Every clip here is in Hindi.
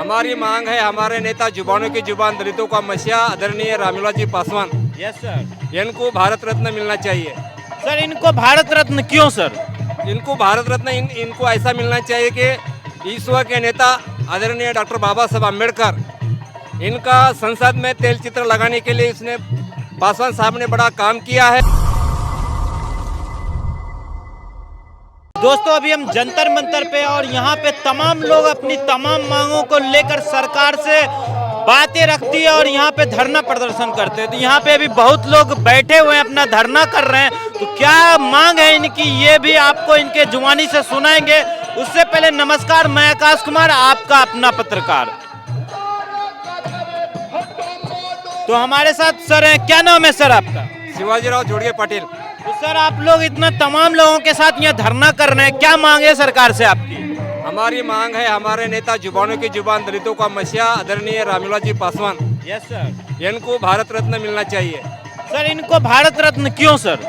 हमारी मांग है, हमारे नेता जुबानों की जुबान दलितों का मसीहा आदरणीय रामविलास जी पासवान, यस सर। इनको भारत रत्न मिलना चाहिए। सर इनको भारत रत्न क्यों सर? इनको भारत रत्न इनको ऐसा मिलना चाहिए कि ईश्वर के नेता आदरणीय डॉक्टर बाबा साहब अम्बेडकर, इनका संसद में तेल चित्र लगाने के लिए इसने पासवान साहब ने बड़ा काम किया है। दोस्तों अभी हम जंतर मंतर पे और यहाँ पे तमाम लोग अपनी तमाम मांगों को लेकर सरकार से बातें रखती है और यहाँ पे धरना प्रदर्शन करते हैं। तो यहाँ पे अभी बहुत लोग बैठे हुए हैं, अपना धरना कर रहे हैं। तो क्या मांग है इनकी, ये भी आपको इनके जुबानी से सुनाएंगे। उससे पहले नमस्कार, मैं आकाश कुमार, आपका अपना पत्रकार। तो हमारे साथ सर हैं, क्या नाम है सर आपका? शिवाजीराव जोड़िए पाटिल। तो सर आप लोग इतना तमाम लोगों के साथ यहाँ धरना कर रहे हैं, क्या मांग है सरकार से आपकी? हमारी मांग है, हमारे नेता जुबानों की जुबान दलितों का मसीहा आदरणीय रामविलास जी पासवान, यस सर। इनको भारत रत्न मिलना चाहिए। सर इनको भारत रत्न क्यों सर?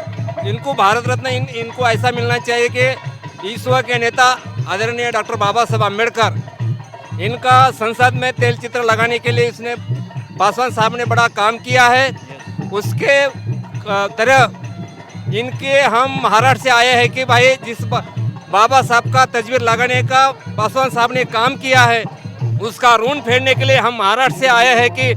इनको भारत रत्न इनको ऐसा मिलना चाहिए कि ईश्वर के नेता आदरणीय डॉक्टर बाबा साहब अम्बेडकर, इनका संसद में तेल चित्र लगाने के लिए इसने पासवान साहब ने बड़ा काम किया है। उसके तरह इनके हम महाराष्ट्र से आए हैं कि भाई जिस बाबा साहब का तस्वीर लगाने का पासवान साहब ने काम किया है, उसका ऋण फेरने के लिए हम महाराष्ट्र से आए हैं कि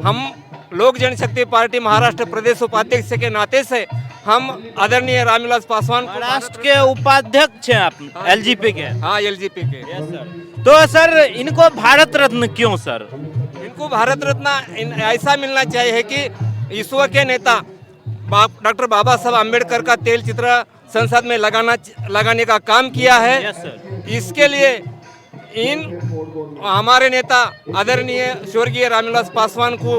हम लोक जनशक्ति पार्टी महाराष्ट्र प्रदेश उपाध्यक्ष के नाते से हम आदरणीय रामविलास पासवान महाराष्ट्र के उपाध्यक्ष हैं आप, एलजीपी के? हाँ, एलजीपी के। Yes sir. तो सर इनको भारत रत्न क्यों सर? इनको भारत रत्न ऐसा मिलना चाहिए कि ईश्वर के नेता डॉक्टर बाबा साहब अम्बेडकर का तेल चित्र संसद में लगाने का काम किया है। Yes sir. इसके लिए हमारे नेता आदरणीय स्वर्गीय रामविलास पासवान को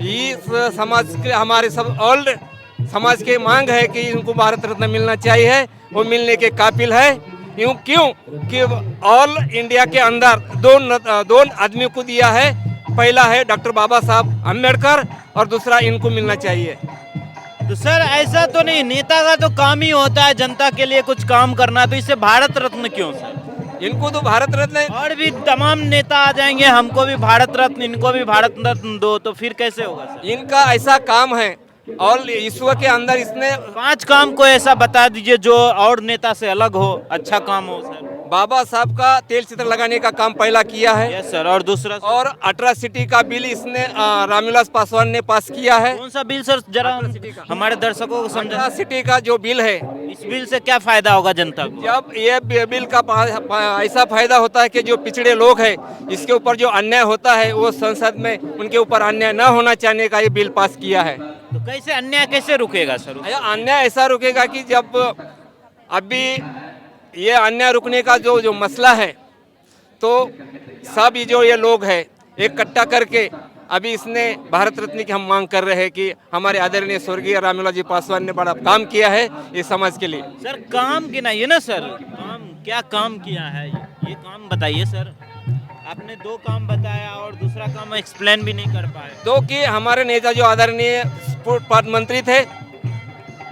इस समाज के हमारे सब ऑल समाज की मांग है कि इनको भारत रत्न मिलना चाहिए। वो मिलने के काबिल है। क्यों कि ऑल इंडिया के अंदर दो आदमी को दिया है। पहला है डॉक्टर बाबा साहब अम्बेडकर और दूसरा इनको मिलना चाहिए। तो सर ऐसा तो नहीं, नेता का तो काम ही होता है जनता के लिए कुछ काम करना, तो इसे भारत रत्न क्यों सर? इनको तो भारत रत्न और भी तमाम नेता आ जाएंगे, हमको भी भारत रत्न, इनको भी भारत रत्न दो, तो फिर कैसे होगा सर? इनका ऐसा काम है और ईश्वर के अंदर इसने 5 काम को ऐसा बता दीजिए जो और नेता से अलग हो, अच्छा काम हो सर। बाबा साहब का तेल चित्र लगाने का काम पहला किया है। Yes sir. और दूसरा और अट्रॉसिटी का बिल इसने रामविलास पासवान ने पास किया है। कौन सा बिल सर, जरा हमारे दर्शकों को समझा। अट्रॉसिटी का जो बिल है, इस बिल से क्या फायदा होगा जनता को? जब ये बिल का ऐसा फायदा होता है कि जो पिछड़े लोग हैं, इसके ऊपर जो अन्याय होता है वो संसद में उनके ऊपर अन्याय न होना चाहने का ये बिल पास किया है। तो कैसे अन्याय कैसे रुकेगा सर? अन्याय ऐसा रुकेगा कि जब अभी ये अन्याय रुकने का जो मसला है, तो सब ये लोग हैं इकट्ठा करके अभी इसने भारत रत्न की हम मांग कर रहे हैं कि हमारे आदरणीय स्वर्गीय रामविलास जी पासवान ने बड़ा काम किया है इस समाज के लिए। सर काम गिनाइए ना सर, काम क्या काम किया है, ये काम बताइए सर। आपने 2 काम बताया और दूसरा काम एक्सप्लेन भी नहीं कर पाए। तो कि हमारे नेता जो आदरणीय स्पोर्ट मंत्री थे,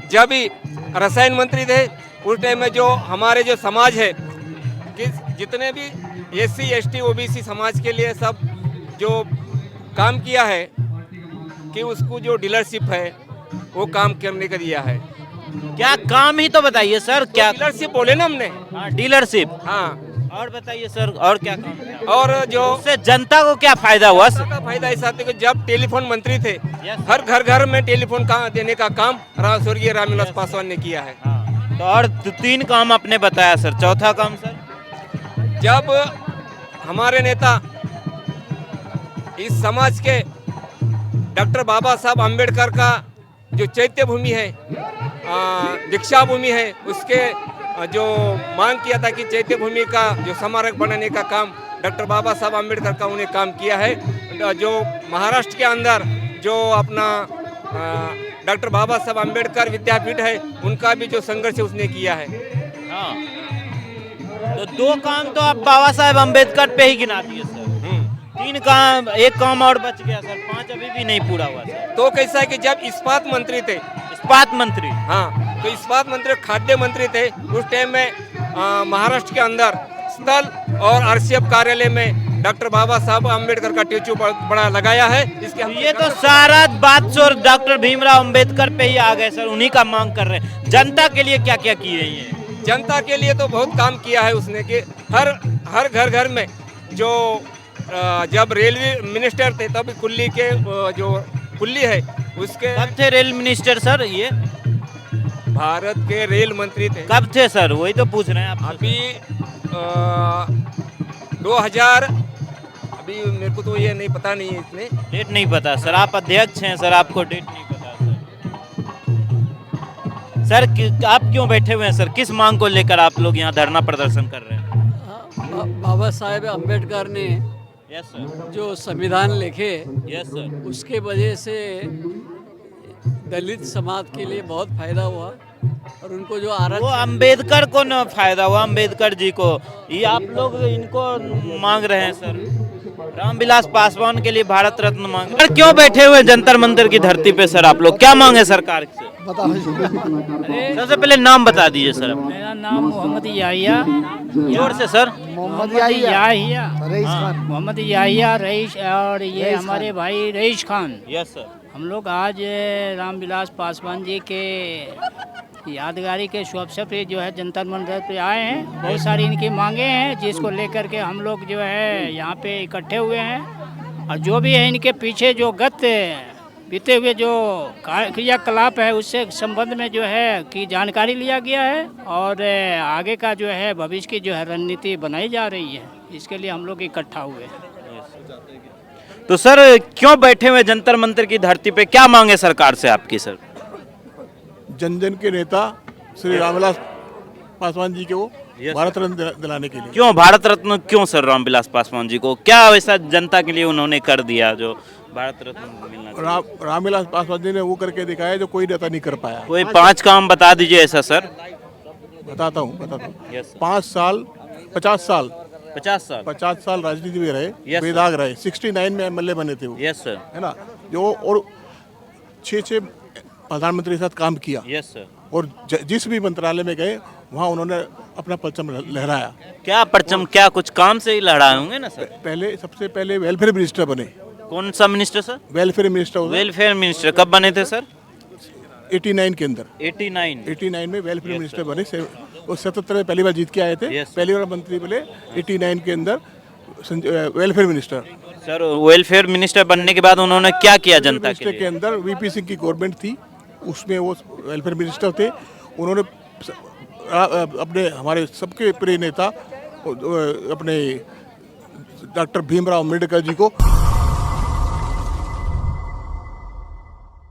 जब भी रसायन मंत्री थे, उस टाइम में जो हमारे जो समाज है कि जितने भी SC ST OBC समाज के लिए सब जो काम किया है कि उसको जो डीलरशिप है वो काम करने का दिया है। क्या काम ही तो बताइए सर। क्या डीलरशिप बोले ना हमने? हाँ, डीलरशिप। हाँ, और बताइए सर, और क्या काम किया? और जो उससे जनता को क्या फायदा हुआ सर? का फायदा ऐसा था कि जब टेलीफोन मंत्री थे, यस। हर घर में टेलीफोन का देने का काम स्वर्गीय रामविलास पासवान ने किया है। हाँ, तो और 3 काम आपने बताया सर, चौथा काम सर? जब हमारे नेता इस समाज के डॉक्टर बाबा साहब अम्बेडकर का जो चैत्य भूमि है, दीक्षा भूमि है, उसके जो मांग किया था कि चैत्य भूमि का जो स्मारक बनाने का काम डॉक्टर बाबा साहब अम्बेडकर का उन्हें काम किया है। जो महाराष्ट्र के अंदर जो अपना डॉक्टर बाबा साहब अम्बेडकर विद्यापीठ है, उनका भी जो संघर्ष उसने किया है। हाँ, तो 2 काम तो आप बाबा साहेब अम्बेडकर पे ही गिना दिए सर। 3 काम, 1 काम और बच गया सर, 5 अभी भी नहीं पूरा हुआ सर। तो कैसा है कि जब इस्पात मंत्री थे, इस्पात मंत्री, हाँ, तो इस्पात मंत्री खाद्य मंत्री थे, उस टाइम में महाराष्ट्र के अंदर स्थल और आरसीएफ कार्यालय में डॉक्टर बाबा साहब अम्बेडकर का स्टैचू बड़ा लगाया है। इसके हम ये तो सारा बात सो डॉक्टर भीमराव अंबेडकर पे ही आ गए सर, उन्हीं का मांग कर रहे हैं। जनता के लिए क्या क्या किए ये? जनता के लिए तो बहुत काम किया है उसने कि हर घर में जो जब रेलवे मिनिस्टर थे तब कुल्ली के जो कुल्ली है उसके कब थे रेल मिनिस्टर सर ये? भारत के रेल मंत्री थे। कब थे सर, वही तो पूछ रहे हैं आप। अभी 2000, अभी मेरे को तो ये नहीं पता नहीं है इसमें डेट नहीं पता सर, आप अध्यक्ष हैं सर, आपको डेट नहीं पता सर। सर आप क्यों बैठे हुए हैं सर, किस मांग को लेकर आप लोग यहाँ धरना प्रदर्शन कर रहे हैं? बाबा साहेब अम्बेडकर ने यस सर, जो संविधान लिखे यस सर, उसके वजह से दलित समाज के लिए बहुत फायदा हुआ और उनको जो वो आरक्षण अंबेडकर को न फायदा हुआ, अंबेडकर जी को, ये आप लोग इनको मांग रहे हैं सर। रामविलास पासवान के लिए भारत रत्न मांग रहे हैं। सर क्यों बैठे हुए जंतर मंतर की धरती पे सर, आप लोग क्या मांगे सरकार से? सबसे पहले नाम बता दीजिए सर अपना। मेरा नाम मोहम्मद याहिया, जोर से सर। मोहम्मद याहिया रईस, और ये हमारे भाई रईस खान। Yes sir. हम लोग आज रामविलास पासवान जी के यादगारी के शुभ अवसर पे जो है जंतर मंतर पे आए हैं। बहुत सारी इनकी मांगे हैं जिसको लेकर के हम लोग जो है यहाँ पे इकट्ठे हुए हैं, और जो भी है इनके पीछे जो गत बीते हुए जो क्रियाकलाप है उससे संबंध में जो है कि जानकारी लिया गया है, और आगे का जो है भविष्य की जो है रणनीति बनाई जा रही है, इसके लिए हम लोग इकट्ठा हुए हैं। तो सर क्यों बैठे हुए जंतर मंतर की धरती पे, क्या मांगे सरकार से आपकी सर? जन जन के नेता श्री रामविलास पासवान जी को Yes, भारत रत्न दिलाने के लिए। क्यों भारत रत्न, क्यों सर रामविलास पासवान जी को क्या वैसा जनता के लिए उन्होंने कर दिया जो भारत रत्न मिलना चाहिए? रामविलास पासवान जी ने वो करके दिखाया जो कोई नेता नहीं कर पाया। कोई 5 काम बता दीजिए ऐसा सर। बताता हूँ Yes, sir. 5 साल 50 साल 50 साल राजनीति में रहे, Yes, sir. बेदाग रहे। 69 में एमएलए बने थे वो, यस सर, है ना, जो और 6 प्रधानमंत्री के साथ काम किया, यस सर। और जिस भी मंत्रालय में गए वहाँ उन्होंने अपना परचम लहराया। क्या परचम, क्या कुछ काम से ही लड़ाए होंगे ना सर? पहले सबसे पहले वेलफेयर मिनिस्टर बने। कौन सा minister sir? Welfare minister welfare minister कब बने थे सर? 89 के अंदर। 89 में वेलफेयर मिनिस्टर बने। वो 77 में पहली बार जीत के आए थे। Yes, sir. पहली बार मंत्री बने 89 के अंदर welfare minister. Sir welfare minister बनने के बाद उन्होंने क्या किया जनता के के लिए? अंदर वीपी सिंह की गवर्नमेंट थी, उसमें वो वेलफेयर मिनिस्टर थे। उन्होंने अपने हमारे सबके प्रिय नेता अपने डॉक्टर भीमराव अम्बेडकर जी को